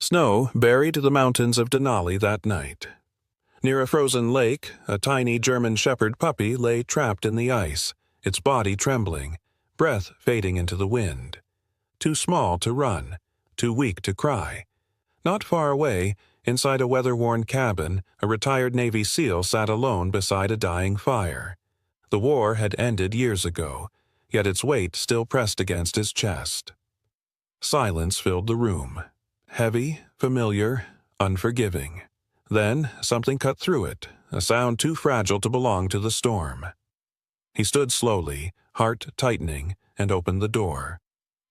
Snow buried the mountains of Denali that night. Near a frozen lake, a tiny German Shepherd puppy lay trapped in the ice, its body trembling, breath fading into the wind. Too small to run, too weak to cry. Not far away, inside a weather-worn cabin, a retired Navy SEAL sat alone beside a dying fire. The war had ended years ago, yet its weight still pressed against his chest. Silence filled the room. Heavy, familiar, unforgiving. Then something cut through it, a sound too fragile to belong to the storm. He stood slowly, heart tightening, and opened the door.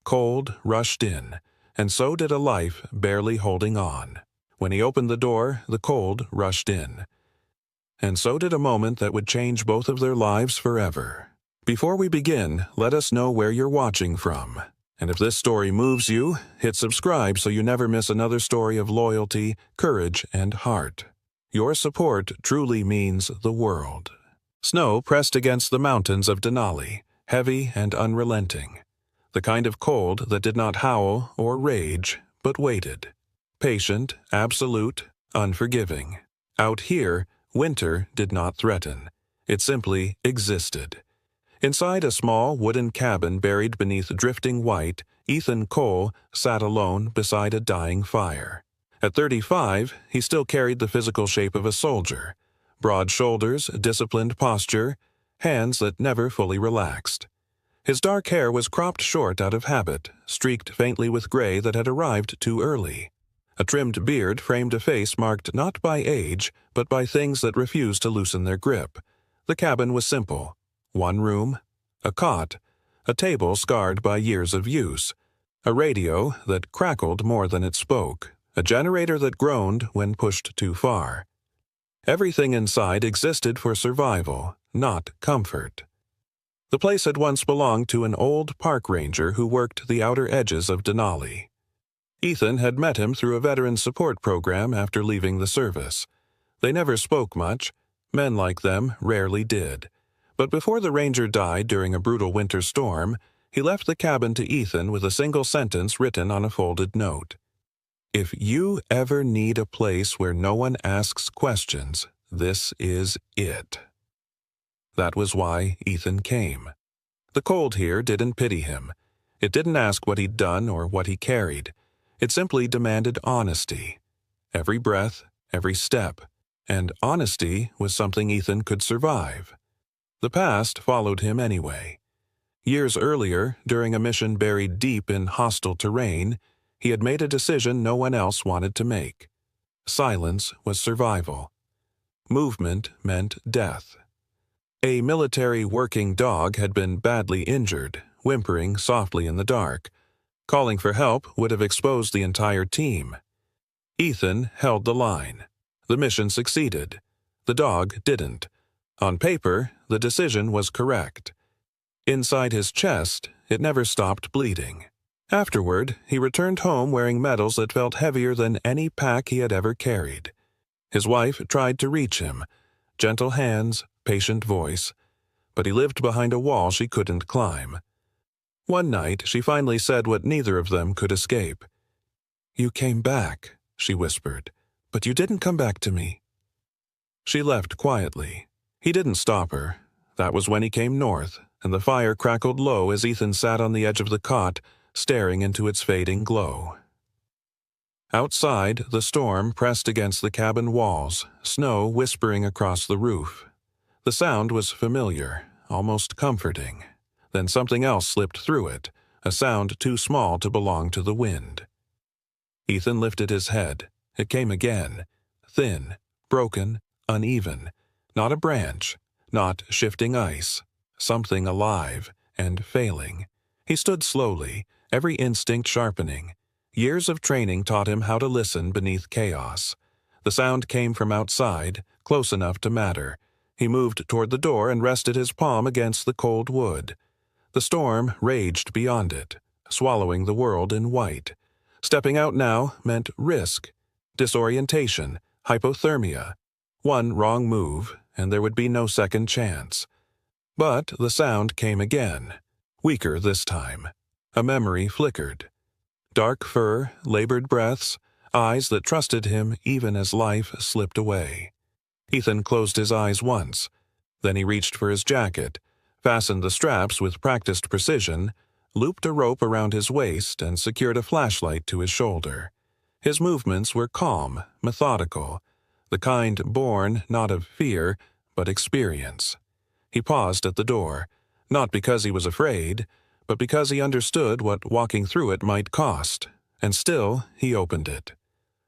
Cold rushed in, and so did a life barely holding on. When he opened the door, the cold rushed in. And so did a moment that would change both of their lives forever. Before we begin, let us know where you're watching from. And if this story moves you, hit subscribe so you never miss another story of loyalty, courage, and heart. Your support truly means the world. Snow pressed against the mountains of Denali, heavy and unrelenting. The kind of cold that did not howl or rage, but waited. Patient, absolute, unforgiving. Out here, winter did not threaten. It simply existed. Inside a small wooden cabin buried beneath drifting white, Ethan Cole sat alone beside a dying fire. At 35, he still carried the physical shape of a soldier. Broad shoulders, disciplined posture, hands that never fully relaxed. His dark hair was cropped short out of habit, streaked faintly with gray that had arrived too early. A trimmed beard framed a face marked not by age, but by things that refused to loosen their grip. The cabin was simple. One room, a cot, a table scarred by years of use, a radio that crackled more than it spoke, a generator that groaned when pushed too far. Everything inside existed for survival, not comfort. The place had once belonged to an old park ranger who worked the outer edges of Denali. Ethan had met him through a veteran support program after leaving the service. They never spoke much. Men like them rarely did. But before the ranger died during a brutal winter storm, he left the cabin to Ethan with a single sentence written on a folded note. "If you ever need a place where no one asks questions, this is it." That was why Ethan came. The cold here didn't pity him. It didn't ask what he'd done or what he carried. It simply demanded honesty. Every breath, every step. And honesty was something Ethan could survive. The past followed him anyway. Years earlier, during a mission buried deep in hostile terrain, he had made a decision no one else wanted to make. Silence was survival. Movement meant death. A military working dog had been badly injured, whimpering softly in the dark. Calling for help would have exposed the entire team. Ethan held the line. The mission succeeded. The dog didn't. On paper, the decision was correct. Inside his chest, it never stopped bleeding. Afterward, he returned home wearing medals that felt heavier than any pack he had ever carried. His wife tried to reach him. Gentle hands, patient voice. But he lived behind a wall she couldn't climb. One night, she finally said what neither of them could escape. "You came back," she whispered, "but you didn't come back to me." She left quietly. He didn't stop her. That was when he came north, and the fire crackled low as Ethan sat on the edge of the cot, staring into its fading glow. Outside, the storm pressed against the cabin walls, snow whispering across the roof. The sound was familiar, almost comforting. Then something else slipped through it, a sound too small to belong to the wind. Ethan lifted his head. It came again, thin, broken, uneven. Not a branch, not shifting ice, something alive and failing. He stood slowly, every instinct sharpening. Years of training taught him how to listen beneath chaos. The sound came from outside, close enough to matter. He moved toward the door and rested his palm against the cold wood. The storm raged beyond it, swallowing the world in white. Stepping out now meant risk, disorientation, hypothermia. One wrong move, and there would be no second chance. But the sound came again, weaker this time. A memory flickered. Dark fur, labored breaths, eyes that trusted him even as life slipped away. Ethan closed his eyes once. Then he reached for his jacket, fastened the straps with practiced precision, looped a rope around his waist, and secured a flashlight to his shoulder. His movements were calm, methodical, the kind born not of fear, but experience. He paused at the door, not because he was afraid, but because he understood what walking through it might cost, and still he opened it.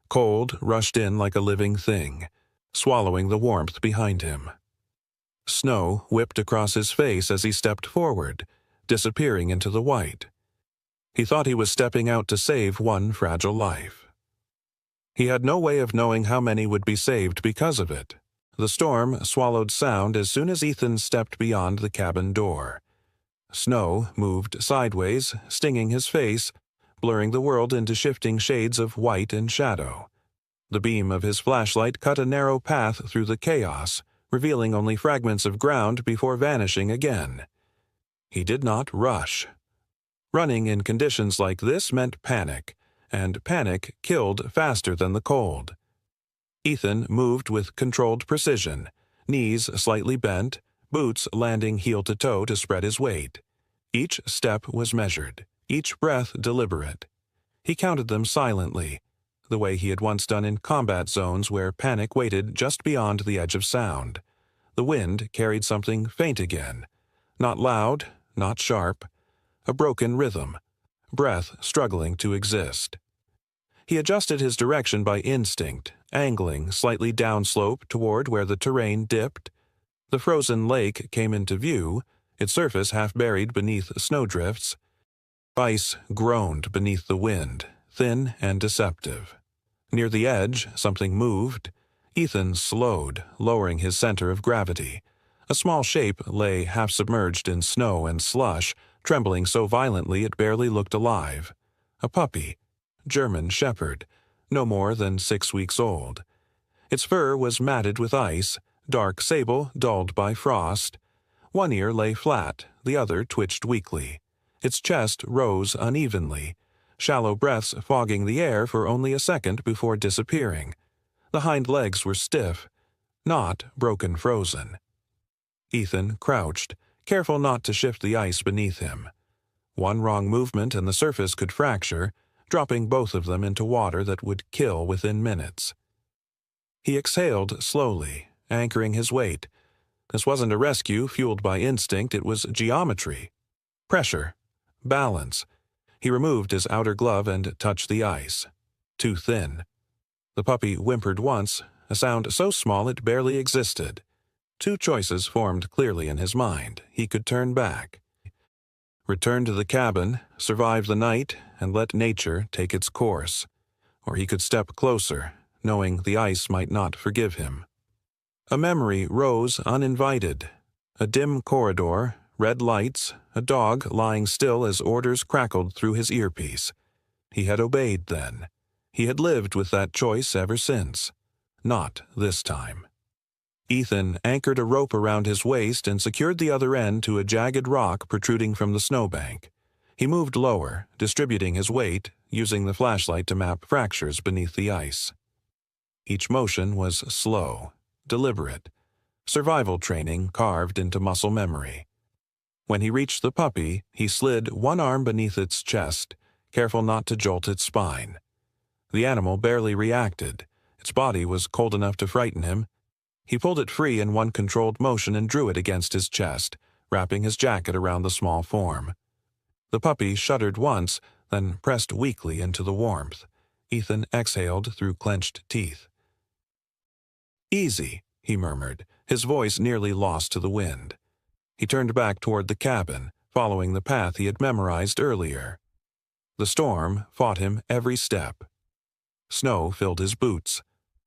Cold rushed in like a living thing, swallowing the warmth behind him. Snow whipped across his face as he stepped forward, disappearing into the white. He thought he was stepping out to save one fragile life. He had no way of knowing how many would be saved because of it. The storm swallowed sound as soon as Ethan stepped beyond the cabin door. Snow moved sideways, stinging his face, blurring the world into shifting shades of white and shadow. The beam of his flashlight cut a narrow path through the chaos, revealing only fragments of ground before vanishing again. He did not rush. Running in conditions like this meant panic, and panic killed faster than the cold. Ethan moved with controlled precision, knees slightly bent, boots landing heel to toe to spread his weight. Each step was measured, each breath deliberate. He counted them silently, the way he had once done in combat zones where panic waited just beyond the edge of sound. The wind carried something faint again, not loud, not sharp, a broken rhythm, breath struggling to exist. He adjusted his direction by instinct, angling slightly downslope toward where the terrain dipped. The frozen lake came into view, its surface half buried beneath snowdrifts. Ice groaned beneath the wind, thin and deceptive. Near the edge, something moved. Ethan slowed, lowering his center of gravity. A small shape lay half-submerged in snow and slush, trembling so violently it barely looked alive. A puppy, German shepherd, no more than 6 weeks old. Its fur was matted with ice, dark sable dulled by frost. One ear lay flat, the other twitched weakly. Its chest rose unevenly, shallow breaths fogging the air for only a second before disappearing. The hind legs were stiff, not broken frozen. Ethan crouched, careful not to shift the ice beneath him. One wrong movement and the surface could fracture, dropping both of them into water that would kill within minutes. He exhaled slowly, anchoring his weight. This wasn't a rescue fueled by instinct, it was geometry. Pressure. Balance. He removed his outer glove and touched the ice. Too thin. The puppy whimpered once, a sound so small it barely existed. 2 choices formed clearly in his mind. He could turn back. Return to the cabin, survive the night, and let nature take its course. Or he could step closer, knowing the ice might not forgive him. A memory rose uninvited. A dim corridor, red lights, a dog lying still as orders crackled through his earpiece. He had obeyed then. He had lived with that choice ever since. Not this time. Ethan anchored a rope around his waist and secured the other end to a jagged rock protruding from the snowbank. He moved lower, distributing his weight, using the flashlight to map fractures beneath the ice. Each motion was slow, deliberate, survival training carved into muscle memory. When he reached the puppy, he slid one arm beneath its chest, careful not to jolt its spine. The animal barely reacted. Its body was cold enough to frighten him. He pulled it free in one controlled motion and drew it against his chest, wrapping his jacket around the small form. The puppy shuddered once, then pressed weakly into the warmth. Ethan exhaled through clenched teeth. "Easy," he murmured, his voice nearly lost to the wind. He turned back toward the cabin, following the path he had memorized earlier. The storm fought him every step. Snow filled his boots.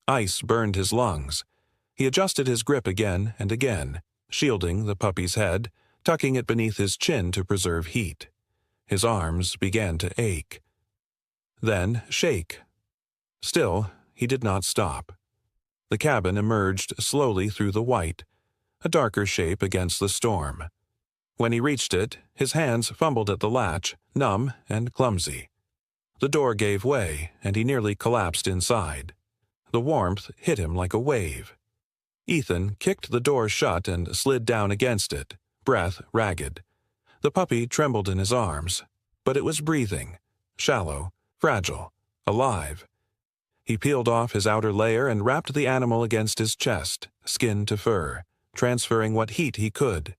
Ice burned his lungs. He adjusted his grip again and again, shielding the puppy's head, tucking it beneath his chin to preserve heat. His arms began to ache. Then shake. Still, he did not stop. The cabin emerged slowly through the white, a darker shape against the storm. When he reached it, his hands fumbled at the latch, numb and clumsy. The door gave way, and he nearly collapsed inside. The warmth hit him like a wave. Ethan kicked the door shut and slid down against it, breath ragged. The puppy trembled in his arms, but it was breathing, shallow, fragile, alive. He peeled off his outer layer and wrapped the animal against his chest, skin to fur, transferring what heat he could.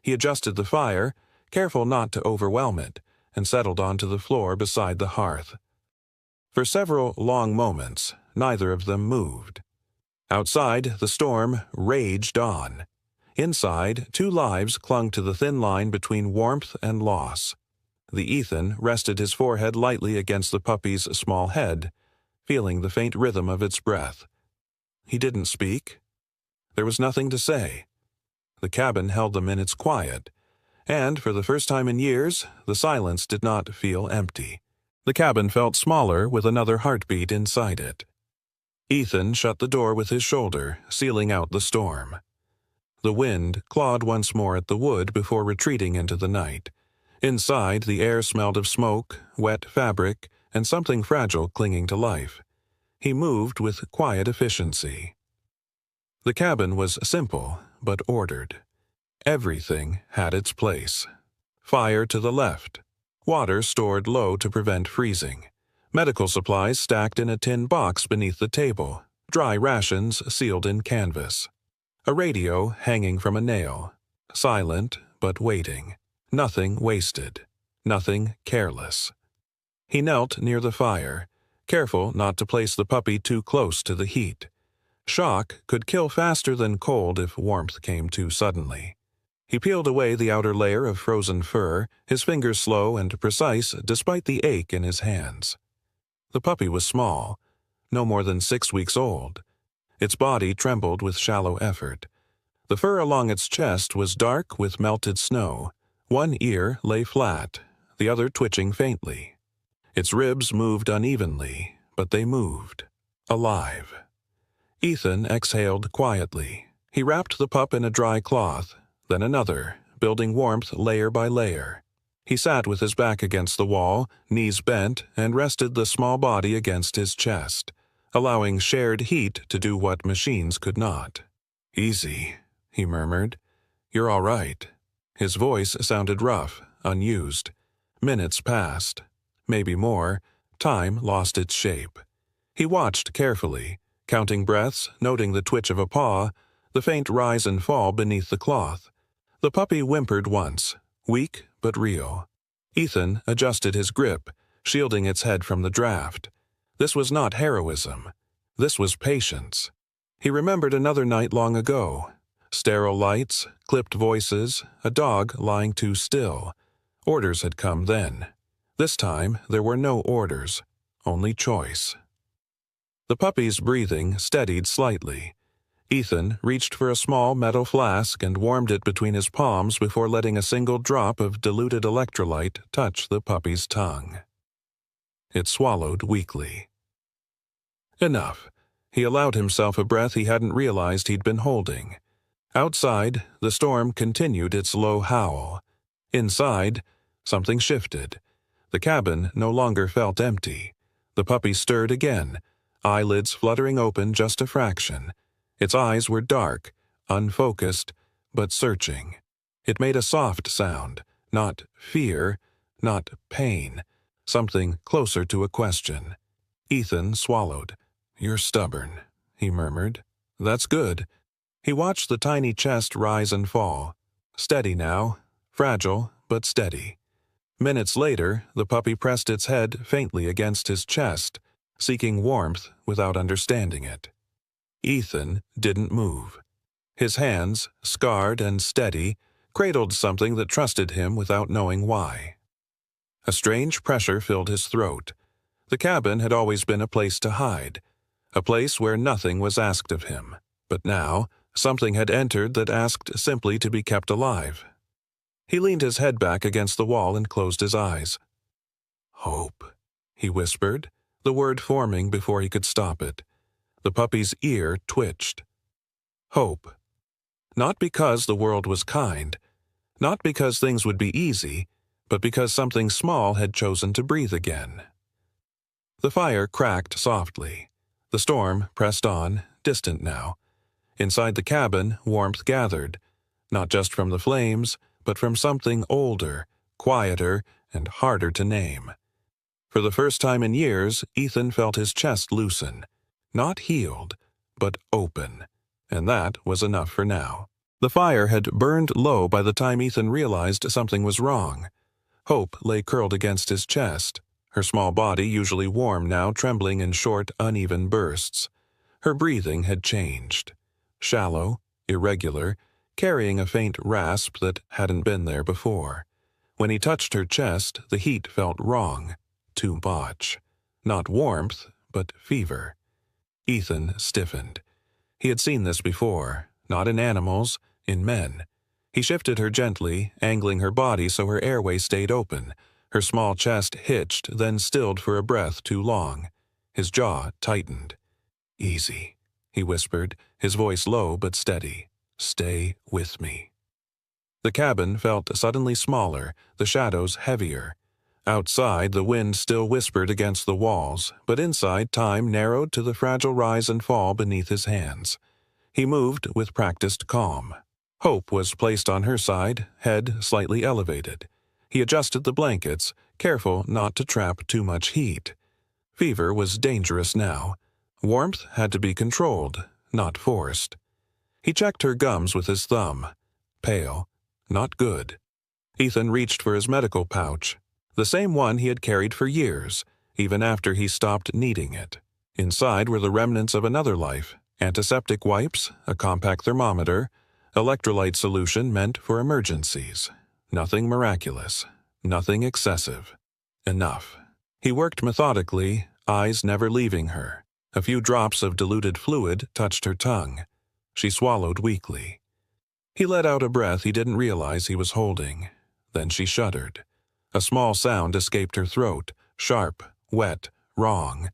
He adjusted the fire, careful not to overwhelm it, and settled onto the floor beside the hearth. For several long moments, neither of them moved. Outside, the storm raged on. Inside, two lives clung to the thin line between warmth and loss. The Ethan rested his forehead lightly against the puppy's small head, feeling the faint rhythm of its breath. He didn't speak. There was nothing to say. The cabin held them in its quiet, and for the first time in years, the silence did not feel empty. The cabin felt smaller with another heartbeat inside it. Ethan shut the door with his shoulder, sealing out the storm. The wind clawed once more at the wood before retreating into the night. Inside, the air smelled of smoke, wet fabric, and something fragile clinging to life. He moved with quiet efficiency. The cabin was simple, but ordered. Everything had its place. Fire to the left. Water stored low to prevent freezing. Medical supplies stacked in a tin box beneath the table. Dry rations sealed in canvas. A radio hanging from a nail. Silent, but waiting. Nothing wasted. Nothing careless. He knelt near the fire, careful not to place the puppy too close to the heat. Shock could kill faster than cold if warmth came too suddenly. He peeled away the outer layer of frozen fur, his fingers slow and precise despite the ache in his hands. The puppy was small, no more than 6 weeks old. Its body trembled with shallow effort. The fur along its chest was dark with melted snow. One ear lay flat, the other twitching faintly. Its ribs moved unevenly, but they moved. Alive. Ethan exhaled quietly. He wrapped the pup in a dry cloth, then another, building warmth layer by layer. He sat with his back against the wall, knees bent, and rested the small body against his chest, allowing shared heat to do what machines could not. "Easy," he murmured. "You're all right." His voice sounded rough, unused. Minutes passed. Maybe more. Time lost its shape. He watched carefully, counting breaths, noting the twitch of a paw, the faint rise and fall beneath the cloth. The puppy whimpered once, weak but real. Ethan adjusted his grip, shielding its head from the draft. This was not heroism. This was patience. He remembered another night long ago. Sterile lights, clipped voices, a dog lying too still. Orders had come then. This time, there were no orders, only choice. The puppy's breathing steadied slightly. Ethan reached for a small metal flask and warmed it between his palms before letting a single drop of diluted electrolyte touch the puppy's tongue. It swallowed weakly. Enough. He allowed himself a breath he hadn't realized he'd been holding. Outside, the storm continued its low howl. Inside, something shifted. The cabin no longer felt empty. The puppy stirred again, eyelids fluttering open just a fraction. Its eyes were dark, unfocused, but searching. It made a soft sound, not fear, not pain, something closer to a question. Ethan swallowed. "You're stubborn," he murmured. "That's good." He watched the tiny chest rise and fall. Steady now, fragile but steady. Minutes later, the puppy pressed its head faintly against his chest, seeking warmth without understanding it. Ethan didn't move. His hands, scarred and steady, cradled something that trusted him without knowing why. A strange pressure filled his throat. The cabin had always been a place to hide, a place where nothing was asked of him. But now, something had entered that asked simply to be kept alive. He leaned his head back against the wall and closed his eyes. "Hope," he whispered, the word forming before he could stop it. The puppy's ear twitched. Hope. Not because the world was kind, not because things would be easy, but because something small had chosen to breathe again. The fire cracked softly. The storm pressed on, distant now. Inside the cabin, warmth gathered, not just from the flames, but from something older, quieter, and harder to name. For the first time in years, Ethan felt his chest loosen. Not healed, but open. And that was enough for now. The fire had burned low by the time Ethan realized something was wrong. Hope lay curled against his chest, her small body, usually warm now, trembling in short, uneven bursts. Her breathing had changed. Shallow, irregular, carrying a faint rasp that hadn't been there before. When he touched her chest, the heat felt wrong. Too much. Not warmth, but fever. Ethan stiffened. He had seen this before, not in animals, in men. He shifted her gently, angling her body so her airway stayed open. Her small chest hitched, then stilled for a breath too long. His jaw tightened. "Easy," he whispered, his voice low but steady. "Stay with me." The cabin felt suddenly smaller, the shadows heavier. Outside, the wind still whispered against the walls, but inside, time narrowed to the fragile rise and fall beneath his hands. He moved with practiced calm. Hope was placed on her side, head slightly elevated. He adjusted the blankets, careful not to trap too much heat. Fever was dangerous now. Warmth had to be controlled, not forced. He checked her gums with his thumb. Pale. Not good. Ethan reached for his medical pouch. The same one he had carried for years, even after he stopped needing it. Inside were the remnants of another life, antiseptic wipes, a compact thermometer, electrolyte solution meant for emergencies. Nothing miraculous, nothing excessive. Enough. He worked methodically, eyes never leaving her. A few drops of diluted fluid touched her tongue. She swallowed weakly. He let out a breath he didn't realize he was holding. Then she shuddered. A small sound escaped her throat, sharp, wet, wrong.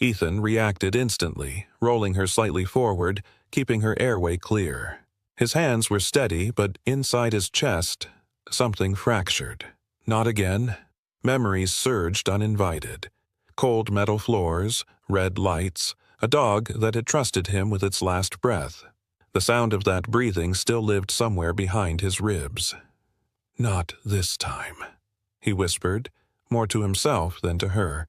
Ethan reacted instantly, rolling her slightly forward, keeping her airway clear. His hands were steady, but inside his chest, something fractured. Not again. Memories surged uninvited. Cold metal floors, red lights, a dog that had trusted him with its last breath. The sound of that breathing still lived somewhere behind his ribs. "Not this time," he whispered, more to himself than to her.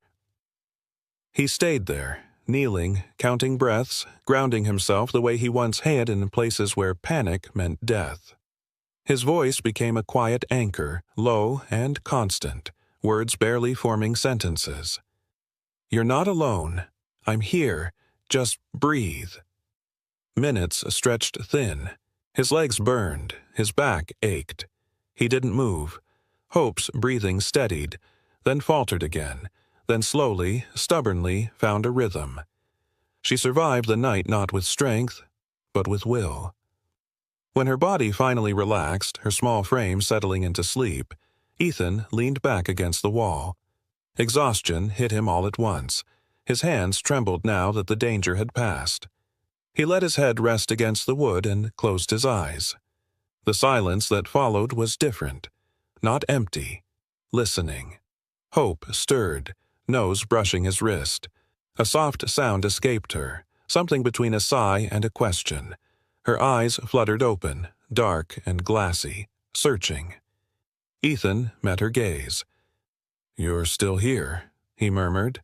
He stayed there, kneeling, counting breaths, grounding himself the way he once had in places where panic meant death. His voice became a quiet anchor, low and constant, words barely forming sentences. "You're not alone. I'm here. Just breathe." Minutes stretched thin. His legs burned, his back ached. He didn't move. Hope's breathing steadied, then faltered again, then slowly, stubbornly found a rhythm. She survived the night not with strength, but with will. When her body finally relaxed, her small frame settling into sleep, Ethan leaned back against the wall. Exhaustion hit him all at once. His hands trembled now that the danger had passed. He let his head rest against the wood and closed his eyes. The silence that followed was different. Not empty. Listening. Hope stirred, nose brushing his wrist. A soft sound escaped her, something between a sigh and a question. Her eyes fluttered open, dark and glassy, searching. Ethan met her gaze. "You're still here," he murmured.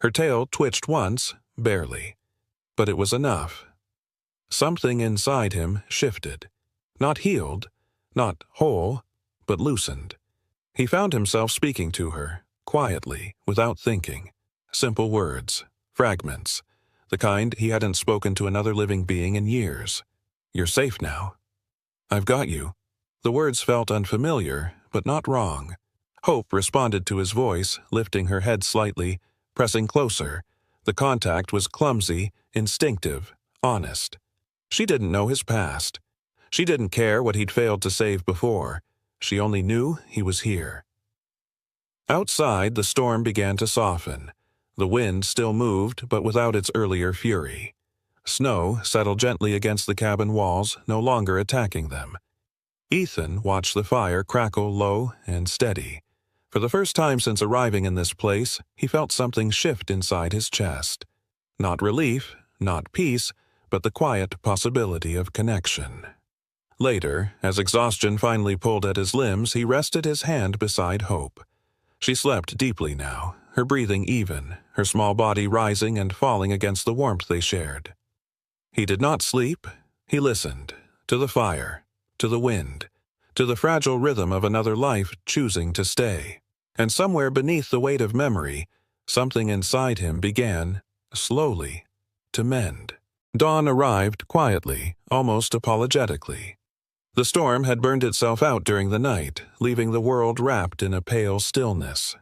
Her tail twitched once, barely. But it was enough. Something inside him shifted. Not healed, not whole, but loosened. He found himself speaking to her, quietly, without thinking. Simple words, fragments, the kind he hadn't spoken to another living being in years. "You're safe now. I've got you." The words felt unfamiliar, but not wrong. Hope responded to his voice, lifting her head slightly, pressing closer. The contact was clumsy, instinctive, honest. She didn't know his past. She didn't care what he'd failed to save before. She only knew he was here. Outside, the storm began to soften. The wind still moved, but without its earlier fury. Snow settled gently against the cabin walls, no longer attacking them. Ethan watched the fire crackle low and steady. For the first time since arriving in this place, he felt something shift inside his chest. Not relief, not peace, but the quiet possibility of connection. Later, as exhaustion finally pulled at his limbs, he rested his hand beside Hope. She slept deeply now, her breathing even, her small body rising and falling against the warmth they shared. He did not sleep. He listened, to the fire, to the wind, to the fragile rhythm of another life choosing to stay. And somewhere beneath the weight of memory, something inside him began, slowly, to mend. Dawn arrived quietly, almost apologetically. The storm had burned itself out during the night, leaving the world wrapped in a pale stillness.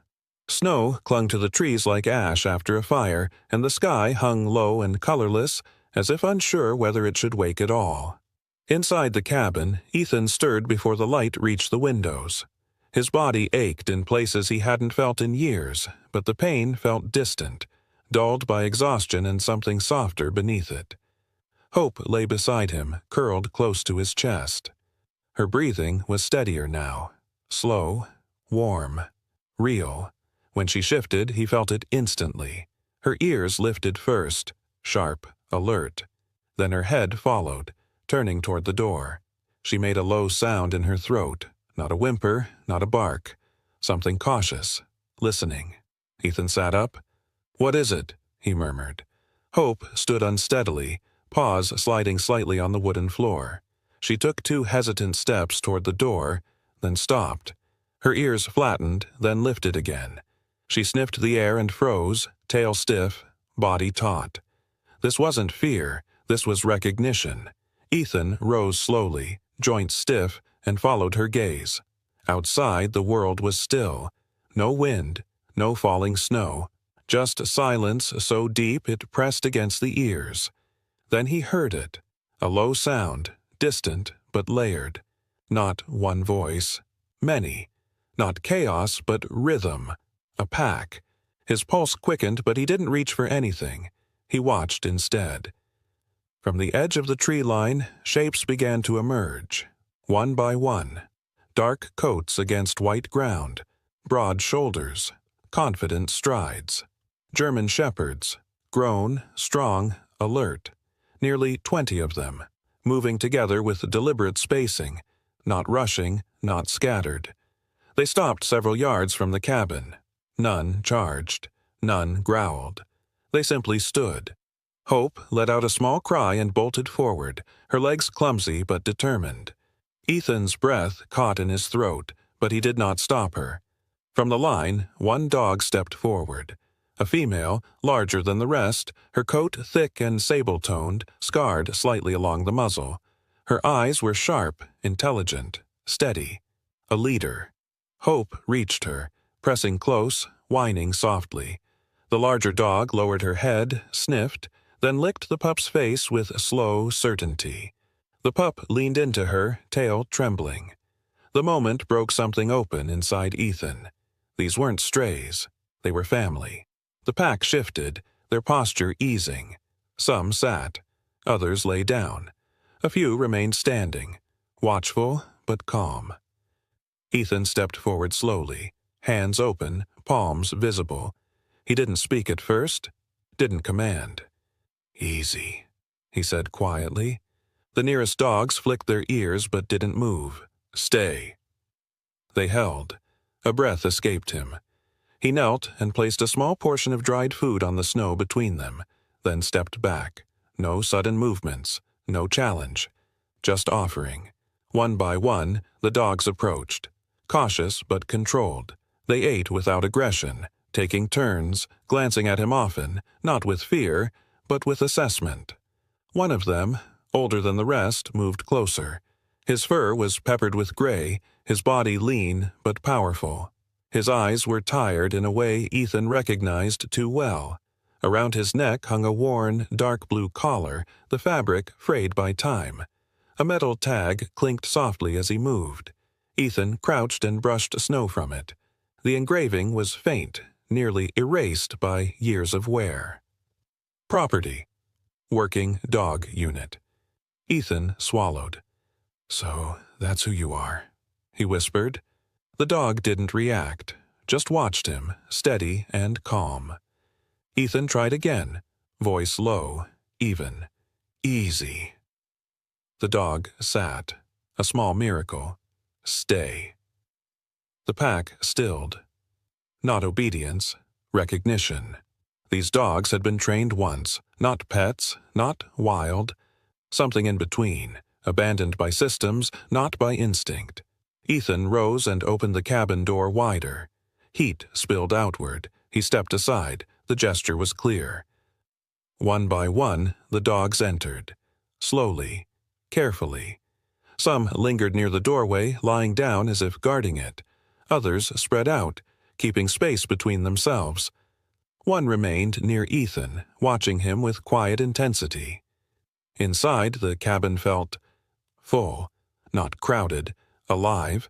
Snow clung to the trees like ash after a fire, and the sky hung low and colorless, as if unsure whether it should wake at all. Inside the cabin, Ethan stirred before the light reached the windows. His body ached in places he hadn't felt in years, but the pain felt distant, dulled by exhaustion and something softer beneath it. Hope lay beside him, curled close to his chest. Her breathing was steadier now, slow, warm, real. When she shifted, he felt it instantly. Her ears lifted first, sharp, alert. Then her head followed, turning toward the door. She made a low sound in her throat, not a whimper, not a bark. Something cautious, listening. Ethan sat up. "What is it?" he murmured. Hope stood unsteadily, paws sliding slightly on the wooden floor. She took 2 hesitant steps toward the door, then stopped. Her ears flattened, then lifted again. She sniffed the air and froze, tail stiff, body taut. This wasn't fear, this was recognition. Ethan rose slowly, joints stiff, and followed her gaze. Outside, the world was still. No wind, no falling snow, just silence so deep it pressed against the ears. Then he heard it, a low sound, distant but layered. Not one voice, many. Not chaos, but rhythm. A pack. His pulse quickened, but he didn't reach for anything. He watched instead. From the edge of the tree line, shapes began to emerge, one by one. Dark coats against white ground, broad shoulders, confident strides. German shepherds, grown, strong, alert. Nearly 20 of them, moving together with deliberate spacing, not rushing, not scattered. They stopped several yards from the cabin. None charged, none growled. They simply stood. Hope let out a small cry and bolted forward, her legs clumsy but determined. Ethan's breath caught in his throat, but he did not stop her. From the line, one dog stepped forward. A female, larger than the rest, her coat thick and sable-toned, scarred slightly along the muzzle. Her eyes were sharp, intelligent, steady. A leader. Hope reached her, pressing close, whining softly. The larger dog lowered her head, sniffed, then licked the pup's face with slow certainty. The pup leaned into her, tail trembling. The moment broke something open inside Ethan. These weren't strays. They were family. The pack shifted, their posture easing. Some sat. Others lay down. A few remained standing, watchful but calm. Ethan stepped forward slowly, hands open, palms visible. He didn't speak at first, didn't command. "Easy," he said quietly. The nearest dogs flicked their ears but didn't move. "Stay." They held. A breath escaped him. He knelt and placed a small portion of dried food on the snow between them, then stepped back. No sudden movements, no challenge, just offering. One by one, the dogs approached. Cautious but controlled. They ate without aggression, taking turns, glancing at him often, not with fear, but with assessment. One of them, older than the rest, moved closer. His fur was peppered with gray, his body lean but powerful. His eyes were tired in a way Ethan recognized too well. Around his neck hung a worn, dark blue collar, the fabric frayed by time. A metal tag clinked softly as he moved. Ethan crouched and brushed snow from it. The engraving was faint, nearly erased by years of wear. Property. Working dog unit. Ethan swallowed. "So that's who you are," he whispered. The dog didn't react, just watched him, steady and calm. Ethan tried again, voice low, even. Easy. The dog sat. A small miracle. Stay. The pack stilled. Not obedience, recognition. These dogs had been trained once, not pets, not wild, something in between, abandoned by systems, not by instinct. Ethan rose and opened the cabin door wider. Heat spilled outward. He stepped aside. The gesture was clear. One by one, the dogs entered. Slowly, carefully. Some lingered near the doorway, lying down as if guarding it. Others spread out, keeping space between themselves. One remained near Ethan, watching him with quiet intensity. Inside, the cabin felt full, not crowded, alive.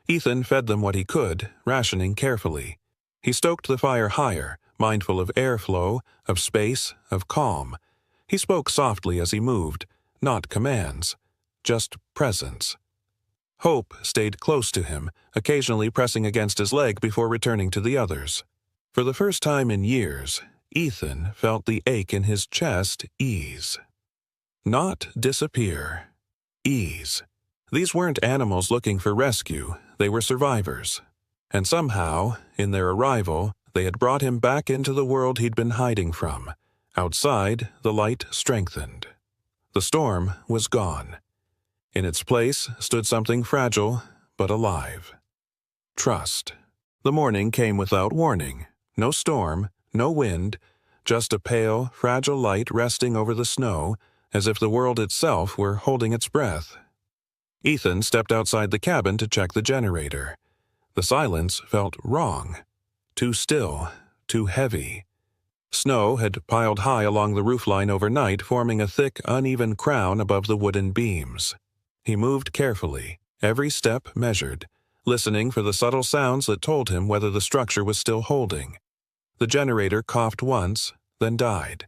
Ethan fed them what he could, rationing carefully. He stoked the fire higher, mindful of airflow, of space, of calm. He spoke softly as he moved, not commands, just presence. Hope stayed close to him, occasionally pressing against his leg before returning to the others. For the first time in years, Ethan felt the ache in his chest ease. Not disappear. Ease. These weren't animals looking for rescue, they were survivors. And somehow, in their arrival, they had brought him back into the world he'd been hiding from. Outside, the light strengthened. The storm was gone. In its place stood something fragile, but alive. Trust. The morning came without warning. No storm, no wind, just a pale, fragile light resting over the snow, as if the world itself were holding its breath. Ethan stepped outside the cabin to check the generator. The silence felt wrong. Too still, too heavy. Snow had piled high along the roofline overnight, forming a thick, uneven crown above the wooden beams. He moved carefully, every step measured, listening for the subtle sounds that told him whether the structure was still holding. The generator coughed once, then died.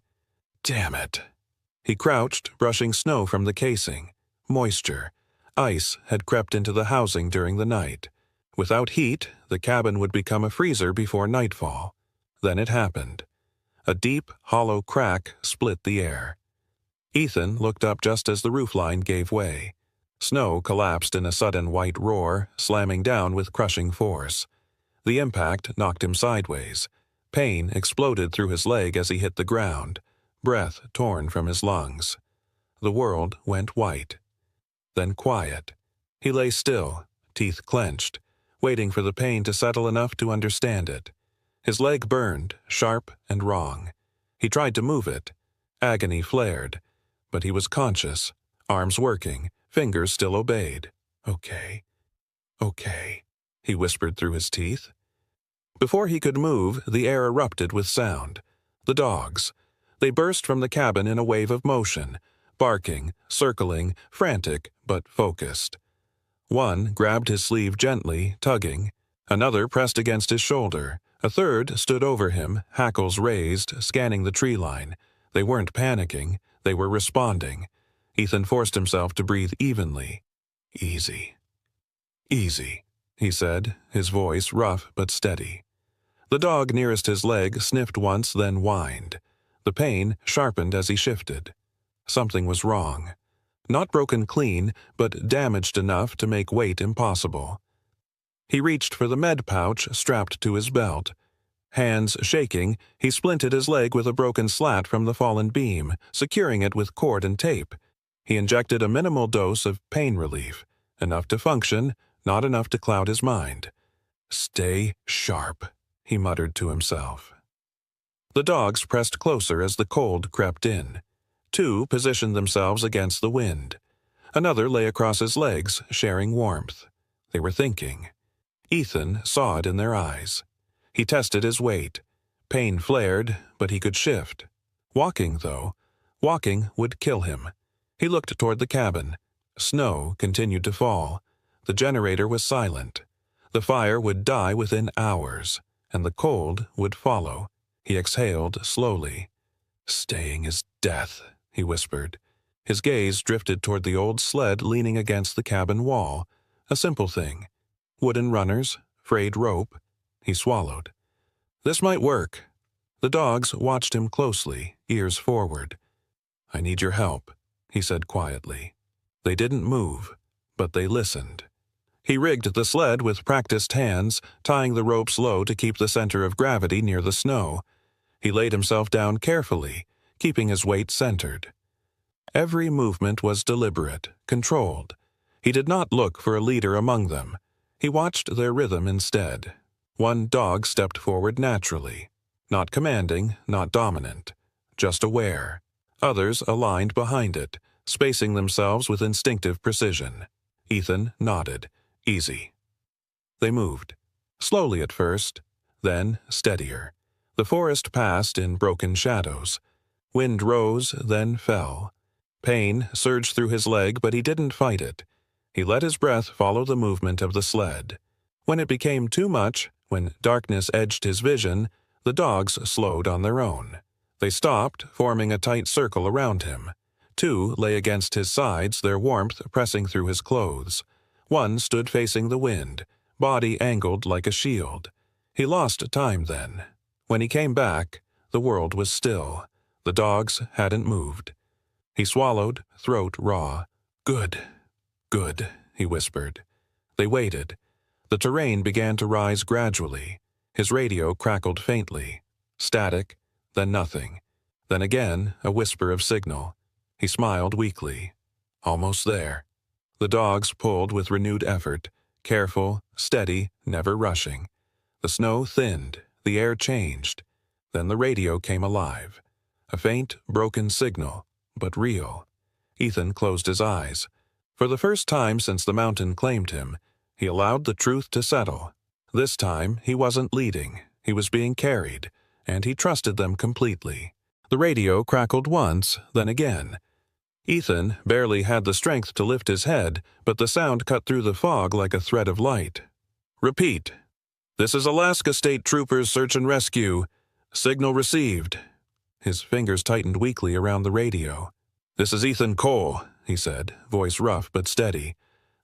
Damn it. He crouched, brushing snow from the casing. Moisture. Ice had crept into the housing during the night. Without heat, the cabin would become a freezer before nightfall. Then it happened. A deep, hollow crack split the air. Ethan looked up just as the roofline gave way. Snow collapsed in a sudden white roar, slamming down with crushing force. The impact knocked him sideways. Pain exploded through his leg as he hit the ground, breath torn from his lungs. The world went white. Then quiet. He lay still, teeth clenched, waiting for the pain to settle enough to understand it. His leg burned, sharp and wrong. He tried to move it. Agony flared. But he was conscious, arms working, fingers still obeyed. Okay, he whispered through his teeth. Before he could move, the air erupted with sound. The dogs. They burst from the cabin in a wave of motion, barking, circling, frantic, but focused. One grabbed his sleeve gently, tugging. Another pressed against his shoulder. A third stood over him, hackles raised, scanning the tree line. They weren't panicking. They were responding. Ethan forced himself to breathe evenly. Easy. Easy, he said, his voice rough but steady. The dog nearest his leg sniffed once, then whined. The pain sharpened as he shifted. Something was wrong. Not broken clean, but damaged enough to make weight impossible. He reached for the med pouch strapped to his belt. Hands shaking, he splinted his leg with a broken slat from the fallen beam, securing it with cord and tape. He injected a minimal dose of pain relief, enough to function, not enough to cloud his mind. Stay sharp, he muttered to himself. The dogs pressed closer as the cold crept in. Two positioned themselves against the wind. Another lay across his legs, sharing warmth. They were thinking. Ethan saw it in their eyes. He tested his weight. Pain flared, but he could shift. Walking, though, walking would kill him. He looked toward the cabin. Snow continued to fall. The generator was silent. The fire would die within hours, and the cold would follow. He exhaled slowly. Staying is death, he whispered. His gaze drifted toward the old sled leaning against the cabin wall. A simple thing. Wooden runners, frayed rope. He swallowed. This might work. The dogs watched him closely, ears forward. I need your help, he said quietly. They didn't move, but they listened. He rigged the sled with practiced hands, tying the ropes low to keep the center of gravity near the snow. He laid himself down carefully, keeping his weight centered. Every movement was deliberate, controlled. He did not look for a leader among them. He watched their rhythm instead. One dog stepped forward naturally, not commanding, not dominant, just aware. Others aligned behind it, spacing themselves with instinctive precision. Ethan nodded. Easy. They moved. Slowly at first, then steadier. The forest passed in broken shadows. Wind rose, then fell. Pain surged through his leg, but he didn't fight it. He let his breath follow the movement of the sled. When it became too much, when darkness edged his vision, the dogs slowed on their own. They stopped, forming a tight circle around him. Two lay against his sides, their warmth pressing through his clothes. One stood facing the wind, body angled like a shield. He lost time then. When he came back, the world was still. The dogs hadn't moved. He swallowed, throat raw. Good, good, he whispered. They waited. The terrain began to rise gradually. His radio crackled faintly. Static, then nothing. Then again, a whisper of signal. He smiled weakly. Almost there. The dogs pulled with renewed effort, careful, steady, never rushing. The snow thinned, the air changed. Then the radio came alive. A faint, broken signal, but real. Ethan closed his eyes. For the first time since the mountain claimed him, he allowed the truth to settle. This time, he wasn't leading. He was being carried, and he trusted them completely. The radio crackled once, then again. Ethan barely had the strength to lift his head, but the sound cut through the fog like a thread of light. Repeat. This is Alaska State Troopers Search and Rescue. Signal received. His fingers tightened weakly around the radio. This is Ethan Cole, he said, voice rough but steady.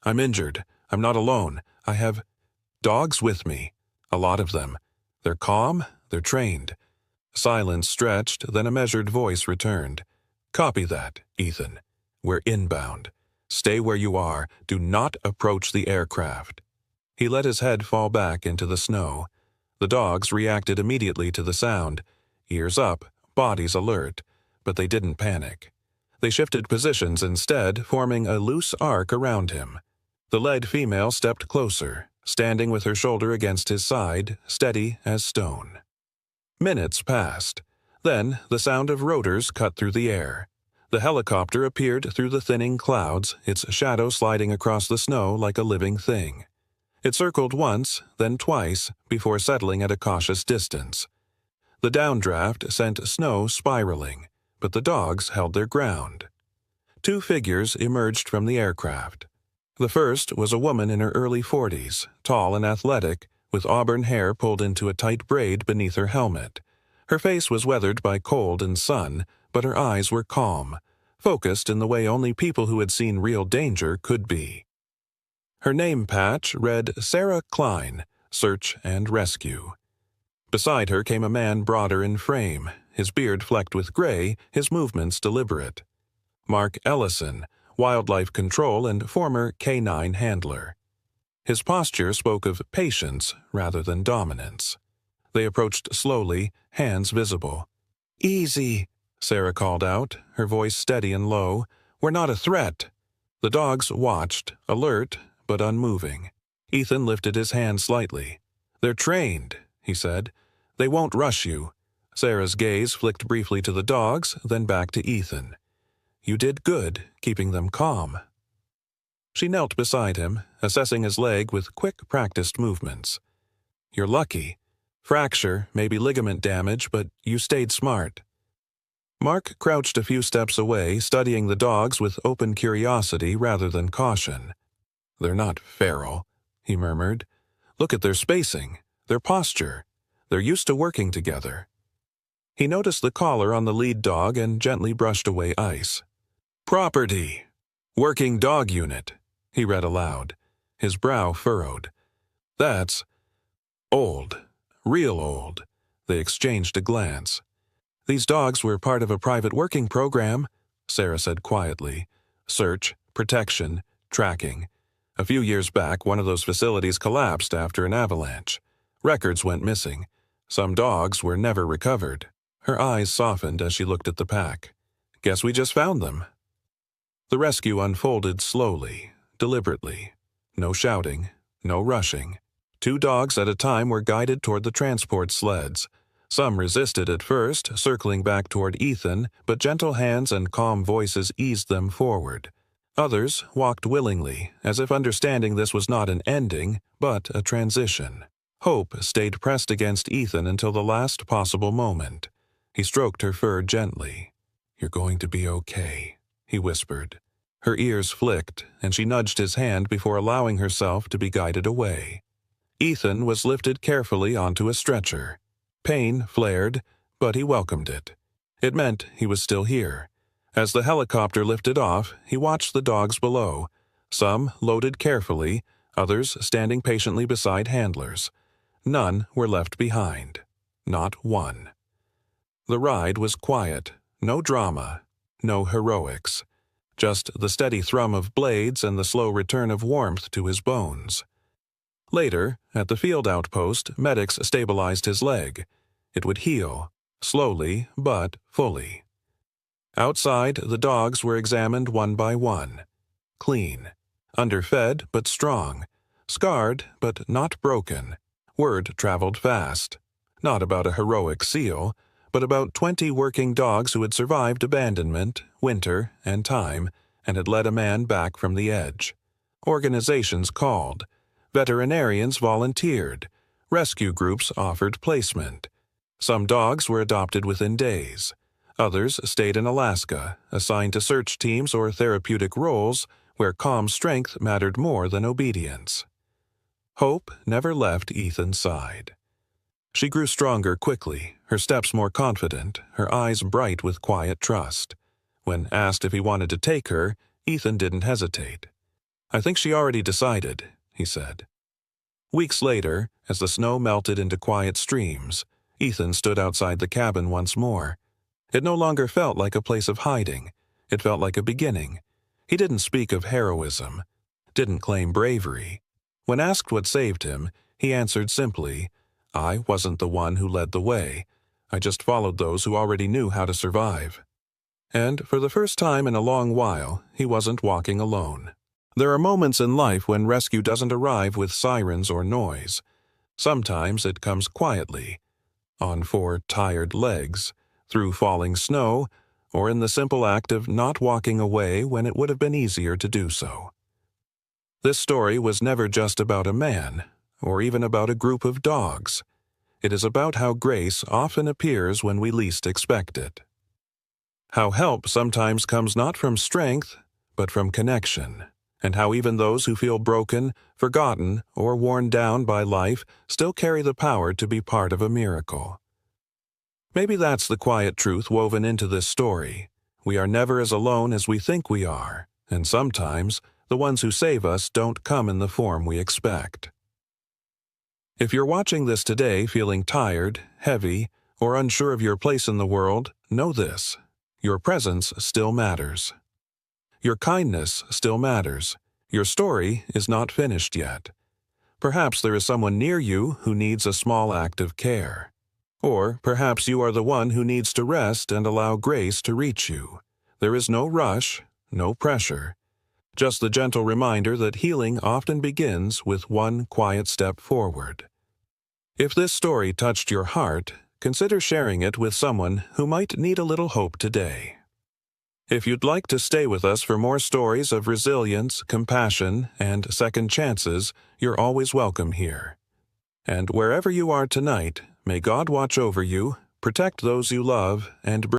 I'm injured. I'm not alone. I have dogs with me. A lot of them. They're calm. They're trained. Silence stretched, then a measured voice returned. Copy that, Ethan. We're inbound. Stay where you are. Do not approach the aircraft. He let his head fall back into the snow. The dogs reacted immediately to the sound. Ears up, bodies alert. But they didn't panic. They shifted positions instead, forming a loose arc around him. The lead female stepped closer, standing with her shoulder against his side, steady as stone. Minutes passed. Then the sound of rotors cut through the air. The helicopter appeared through the thinning clouds, its shadow sliding across the snow like a living thing. It circled once, then twice, before settling at a cautious distance. The downdraft sent snow spiraling, but the dogs held their ground. Two figures emerged from the aircraft. The first was a woman in her early 40s, tall and athletic, with auburn hair pulled into a tight braid beneath her helmet. Her face was weathered by cold and sun, but her eyes were calm, focused in the way only people who had seen real danger could be. Her name patch read Sarah Klein, Search and Rescue. Beside her came a man broader in frame, his beard flecked with gray, his movements deliberate. Mark Ellison, wildlife control and former canine handler. His posture spoke of patience rather than dominance. They approached slowly, hands visible. Easy, Sarah called out, her voice steady and low. We're not a threat. The dogs watched, alert but unmoving. Ethan lifted his hand slightly. They're trained, he said. They won't rush you. Sarah's gaze flicked briefly to the dogs, then back to Ethan. You did good, keeping them calm. She knelt beside him, assessing his leg with quick, practiced movements. You're lucky. Fracture, maybe ligament damage, but you stayed smart. Mark crouched a few steps away, studying the dogs with open curiosity rather than caution. They're not feral, he murmured. Look at their spacing, their posture. They're used to working together. He noticed the collar on the lead dog and gently brushed away ice. Property. Working dog unit, he read aloud. His brow furrowed. That's old, Real old. They exchanged a glance. "These dogs were part of a private working program," Sarah said quietly. "Search, protection, tracking. A few years back, one of those facilities collapsed after an avalanche. Records went missing. Some dogs were never recovered." Her eyes softened as she looked at the pack. "Guess we just found them." The rescue unfolded slowly, deliberately. No shouting, no rushing. 2 dogs at a time were guided toward the transport sleds. Some resisted at first, circling back toward Ethan, but gentle hands and calm voices eased them forward. Others walked willingly, as if understanding this was not an ending, but a transition. Hope stayed pressed against Ethan until the last possible moment. He stroked her fur gently. "You're going to be okay," he whispered. Her ears flicked, and she nudged his hand before allowing herself to be guided away. Ethan was lifted carefully onto a stretcher. Pain flared, but he welcomed it. It meant he was still here. As the helicopter lifted off, he watched the dogs below, some loaded carefully, others standing patiently beside handlers. None were left behind. Not one. The ride was quiet, no drama, no heroics. Just the steady thrum of blades and the slow return of warmth to his bones. Later, at the field outpost, medics stabilized his leg. It would heal, slowly but fully. Outside, the dogs were examined one by one. Clean. Underfed but strong. Scarred but not broken. Word traveled fast. Not about a heroic seal, but about 20 working dogs who had survived abandonment, winter, and time, and had led a man back from the edge. Organizations called. Veterinarians volunteered. Rescue groups offered placement. Some dogs were adopted within days. Others stayed in Alaska, assigned to search teams or therapeutic roles where calm strength mattered more than obedience. Hope never left Ethan's side. She grew stronger quickly, her steps more confident, her eyes bright with quiet trust. When asked if he wanted to take her, Ethan didn't hesitate. "I think she already decided," he said. Weeks later, as the snow melted into quiet streams, Ethan stood outside the cabin once more. It no longer felt like a place of hiding. It felt like a beginning. He didn't speak of heroism, didn't claim bravery. When asked what saved him, he answered simply, "I wasn't the one who led the way. I just followed those who already knew how to survive." And for the first time in a long while, he wasn't walking alone. There are moments in life when rescue doesn't arrive with sirens or noise. Sometimes it comes quietly, on 4 tired legs, through falling snow, or in the simple act of not walking away when it would have been easier to do so. This story was never just about a man, or even about a group of dogs. It is about how grace often appears when we least expect it. How help sometimes comes not from strength, but from connection. And how even those who feel broken, forgotten, or worn down by life still carry the power to be part of a miracle. Maybe that's the quiet truth woven into this story. We are never as alone as we think we are, and sometimes the ones who save us don't come in the form we expect. If you're watching this today feeling tired, heavy, or unsure of your place in the world, know this: your presence still matters. Your kindness still matters. Your story is not finished yet. Perhaps there is someone near you who needs a small act of care. Or perhaps you are the one who needs to rest and allow grace to reach you. There is no rush, no pressure. Just the gentle reminder that healing often begins with one quiet step forward. If this story touched your heart, consider sharing it with someone who might need a little hope today. If you'd like to stay with us for more stories of resilience, compassion, and second chances, you're always welcome here. And wherever you are tonight, may God watch over you, protect those you love, and